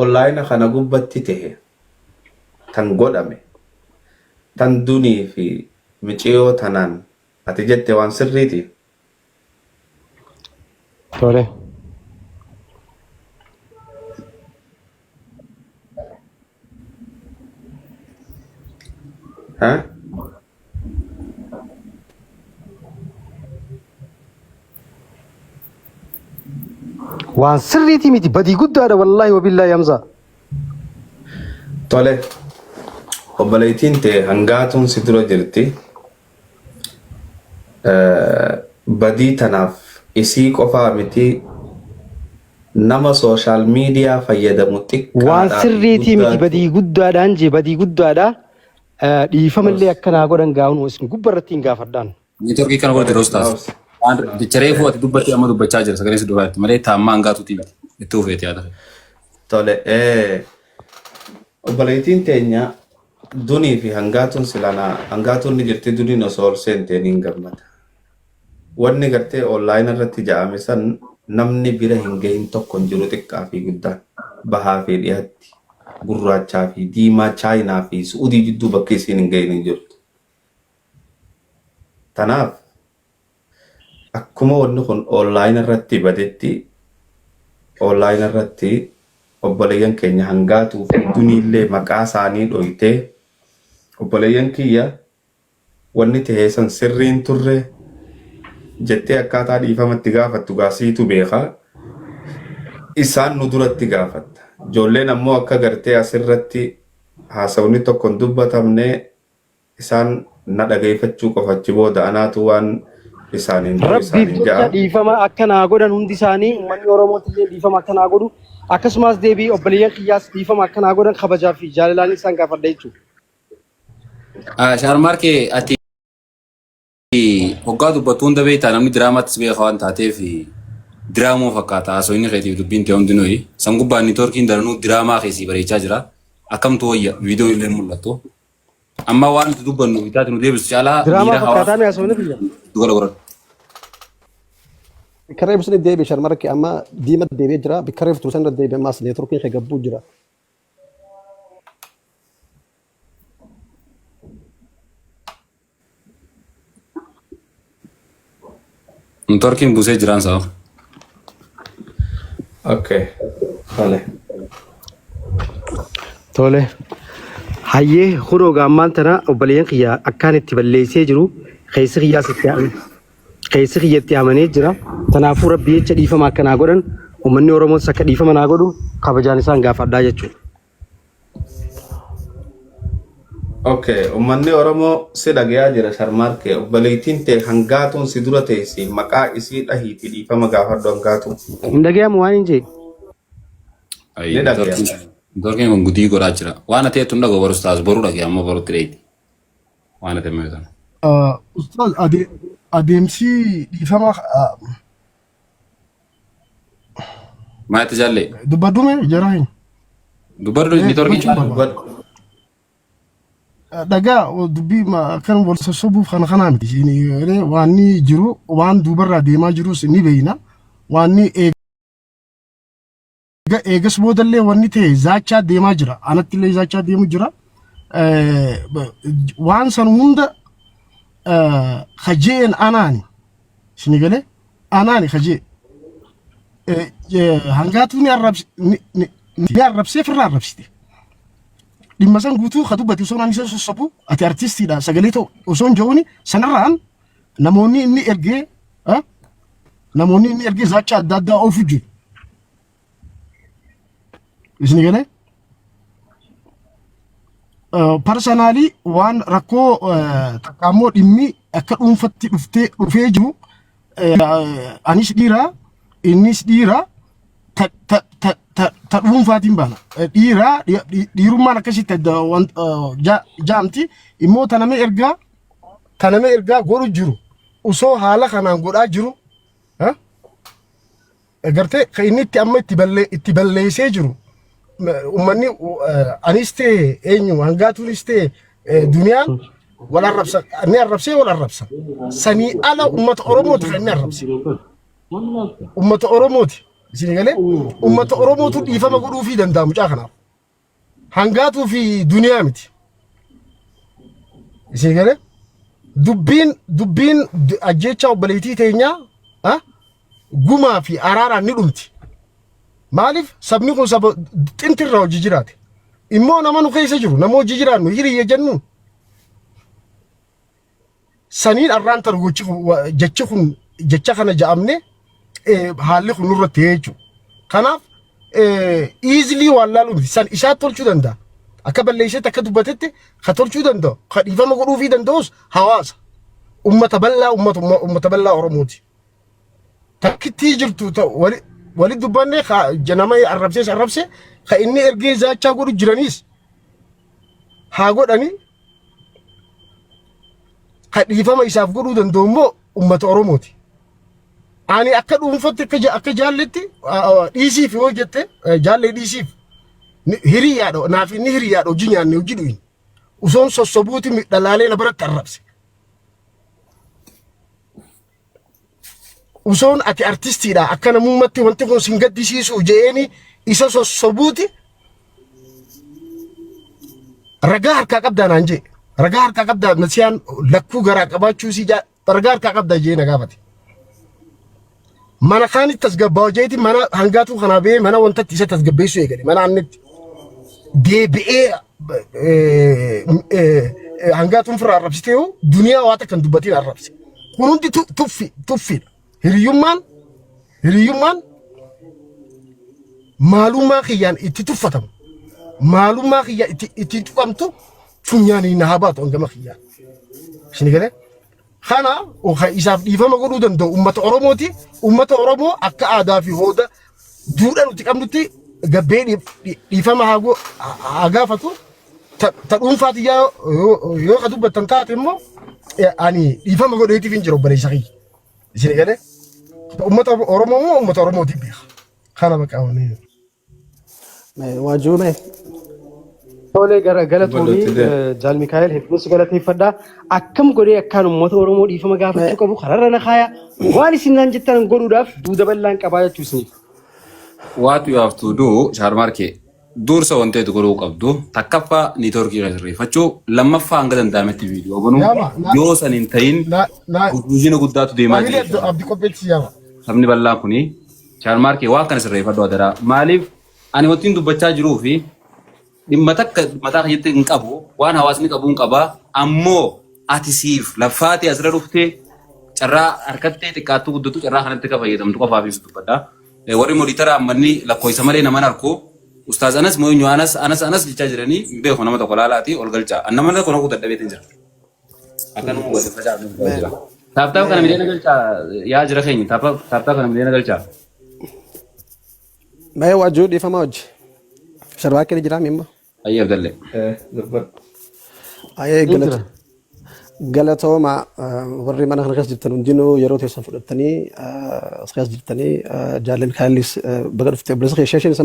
online kana gubbatti ta'e tan godhame tan dunii fi miciyoo tanaan ati jette waan sirriiti. Tole. Ha? Waan sirriiti miti badii guddaadha wallahi wabillahi Hamza. Tole. Obboleettiin ta'e hangaatuun si dura jirti. Badii tanaaf isii qofaa miti nama social media fayyadamu xiqqaadha. Waan sirriiti miti badii guddaadhaan jee badii guddaadha. Dhiifamallee akkanaa godhan gaa'uun isin gubbarratti hin gaafadhaan. Neetworkii kana godhate roostas. Waan dicharee fuudhate dubbatti amma dubbachaa jira sagalee si dubbatti malee taammaa hangaatuuti miti itti ufeeti yaada. Tole obboleettiin teenya dunii fi hangaatuun silana hangaatuun ni jirti duniin osoo ol seenteen hin gammada. Wanni gartee online irratti ja'ame san namni bira hin gahin tokko hin jiru xiqqaa fi guddaan bahaa fi dhiyaatti gurraachaa fi diimaa chaayinaa fi suudii jidduu bakka isiin hin gahin hin jirtu. Tanaaf akkuma wanni kun online irratti badetti online irratti obboleeyyan keenya hangaatuu fi duniillee maqaa isaanii dhoyitee obboleeyyan kiyya wanni ta'ee san sirriin turre jettee akkaataa dhiifamatti gaafattu gaasiitu beekaa isaan nu duratti gaafatta. Ijoolleen ammoo akka gartee asirratti haasawni tokko hin dubbatamne isaan na dhageeffachuu qofachi booda anaatu waan isaaniin ja'a. Dhiifama akkanaa godhan hundi isaanii uummanni Oromootillee dhiifama akkanaa godhu akkasumas deebii obboleeyyan kiyyaas dhiifama akkanaa godhan kabajaa fi jaalalaan isaan gaafadha jechuudha. Shaarmaarkee ati hoggaa dubbattuu hunda beektaa namni diraamaattis beeka waan taateef diraamoo fakkaata haasoo inni keetiif dubbiin ta'e hundinuu san gubbaan neetworkiin daranuu diraamaa keessii bareechaa jira akkamtu wayya viidiyoo illee mul'attu amma waan nuti dubbannu bitaati nu deebisu caalaa diraamaa fakkaataa mi haasoo inni biyya dugala goran. Bikkaree bisni deebi sharmarke amma diima deebi'ee jira bikkaree futuu sana deebi'ee ammas neetworkiin kee gabbuu jira. Neetworkiin buusee jiraan sababa. Okay. Tole. Tole. Hayyee kunoo gaammaan tana obboleeyyan kiyya akkaan itti balleessee jiru keessi kiyyatti amanee jira. Kanaafuu rabbi jecha dhiifama akkanaa godhan uummanni Oromoos akka dhiifama naa godhu kabajaan isaan gaafadhaa jechuudha. Okay, uummanni Oromoo si dhagayaa jira sharmaarkee obboleettiin ta'e hangaatuun si dura teessi maqaa isii dhahiiti dhiifama gaafadhu hangaatuun. Hin dhagayamu waan hin jee. Neetworkiin kun gudii godhaa jira. Waan ati jettu dhagoo barus taas boruu dhagee amma borutti dheeyti. Waan ati meesan. Ustaz adeemsi dhiifama maatti jaallee. Dubbaddume jara hin. Dubbaddu neetworkiin. Dagaa dubbii kan wal sossobuuf kana miti waan ni jiru waan duubarraa deemaa jirus ni beeyna waan ni eegas boodallee wanni ta'e zaachaa deemaa jira anattillee zaachaa deemu jira waan san hunda hajeen anaani sini galee anaani hajee hangaatu ni arrabsee firraa arrabsite. Dhimma san guutuu kadubbate osoo naan isa sossobu ati artistiidha sagalee ta'u osoo hin jiruuni sanarraan namoonni inni ergee zaacha adda addaa oofu jiru. Isni galee personaalii waan rakkoo takkaammoo dhimmi akka dhuunfatti dhufee jiru anis dhiira innis dhiira ta dhuunfaatiin baana dhiirummaan akkasitti jaamti immoo taname ergaa godhu jiru osoo haala kanaan godhaa jiru gartee kan inni itti amma itti balleessee jiru uummanni anis ta'e eenyu hangaatuunis ta'e duniyaan wal arrabsa ni arrabsee wal arrabsa sanii ala uummata Oromooti kan inni arrabse uummata Oromooti. isin galee ummata oromootu dhiifama godhuu fi danda'a mucaa kanaaf hangaatuu fi duniyaa miti isin galee dubbiin ajjeechaa obboleettii teenyaa gumaa fi araaraan ni dhumti maaliif sabni kun saba xintirraa hojii jiraate immoo nama nu keessa jiru nama hojii jiraannu hiriyya jennuun saniin arraan targochi jecha kun jecha kana ja'amne haalli kun nurratti jechuudha. Kanaaf easily waan laalu miti san isaa tolchuu danda'a. Akka balleessetti akka dubbatetti ka tolchuu danda'u ka dhiifama godhuu fi danda'us hawaasa ummata bal'aa Oromooti. Takkittii jirtu wali dubbanne nama arrabse ka inni ergee zaachaa godhu jiraniis haa godhani ka dhiifama isaaf godhuu danda'u immoo ummata Oromooti. Ani akka dhuunfatti akka jaalletti dhiisiif yoo jette jaallee dhiisiif hiriyaadha naaf inni hiriyaadha hojii nyaanne hojii dhuyin usoon sossobuuti dhalaalee na biratti arrabse. Usoon ati artistiidha akka namummatti wanti kun sin gaddisiisu jeeni isa sossobuuti ragaa harkaa qabdaa naan jee ragaa harkaa qabdaa nasiyaan lakkuu garaa qabaachuu si ragaa harkaa qabdaa jee na gaafate. Mana kaanitti tasgabbaa jeeti mana hangaatuu kanaa bee mana wantatti isa tasgabbeessuu eegale mana annetti deebi'ee hangaatuun firraa arrabsitee hoo duniyaa waa takkan dubbatiin arrabse kun hundi tuffiidha. Hiriyyummaan maalummaa kiyyaan itti tuffatamu maalummaa kiyyaan itti tuqamtu funyaanii na habaatu hangama kiyyaan. Isin galee kana isaaf dhiifama godhuu danda'u ummata Oromooti. Ummata Oromoo akka aadaa fi hooda duudhaa nuti qabnutti gabbee dhiifama haa gaafatu ta dhuunfaati yoo ka dubbattan taate immoo ani dhiifama godheetiif hin jiru obboleessa kiyya. Isin galee ummata Oromoo immoo ummata Oromootiin beeka. Kana maqaawanii. Waajume. Tole galatoomii Jaal Mikaa'el hedduus galateeffadha. Akkam godhee akkaan uummata Oromoo dhiifama gaafachuu qabu kararra na kaaya. Waan isin jettan godhuudhaaf duuda bal'aan qabaa jechuusiniif. What you have to do, Sharmarke, dursa wanteetu godhuu qabdu takkaffaa niitoorkii sirreeffachuu lammaffaa hanga danda'ametti viidiyoo banuu yoo san hin ta'in guddina guddaatu deemaa jira. Abdi qopheetti yaama. Sabni bal'aa kuni Sharmarke waan kana sirreeffadhu adaraa maaliif ani wantiin dubbachaa jiruu fi dhimma takka mataa keessatti hin qabu waan hawaasni qabu hin qabaa ammoo ati siif laffaati asirra dhuftee carraa harkattee xiqqaattuu guddatu carraa kanatti ka fayyadamtu qofaaf ibsu dubbadha. Warri mooditara ammanni lakkoofsa malee naman harku ustaaz anas mooyinyo anas jechaa jiranii beeku nama tokko laalaati ol galchaa annama tokko nama dadhabeetiin jira. Akkanuma waliin facaafamu jira. Taaptaaf kana miliyoona galchaa yaa jira keenya taaptaaf kana miliyoona galchaa. Baay'ee waajjuu dhiifama hojii. Sharbaakee jira mimma. Ayyee Abdalle. Ayyee galatooma warri mana kana keessa jirtan hundinuu yeroo teessan fudhattanii as keessa jirtanii Jaal Mikaa'elis baga dhuftee obboleessa kee ishee isa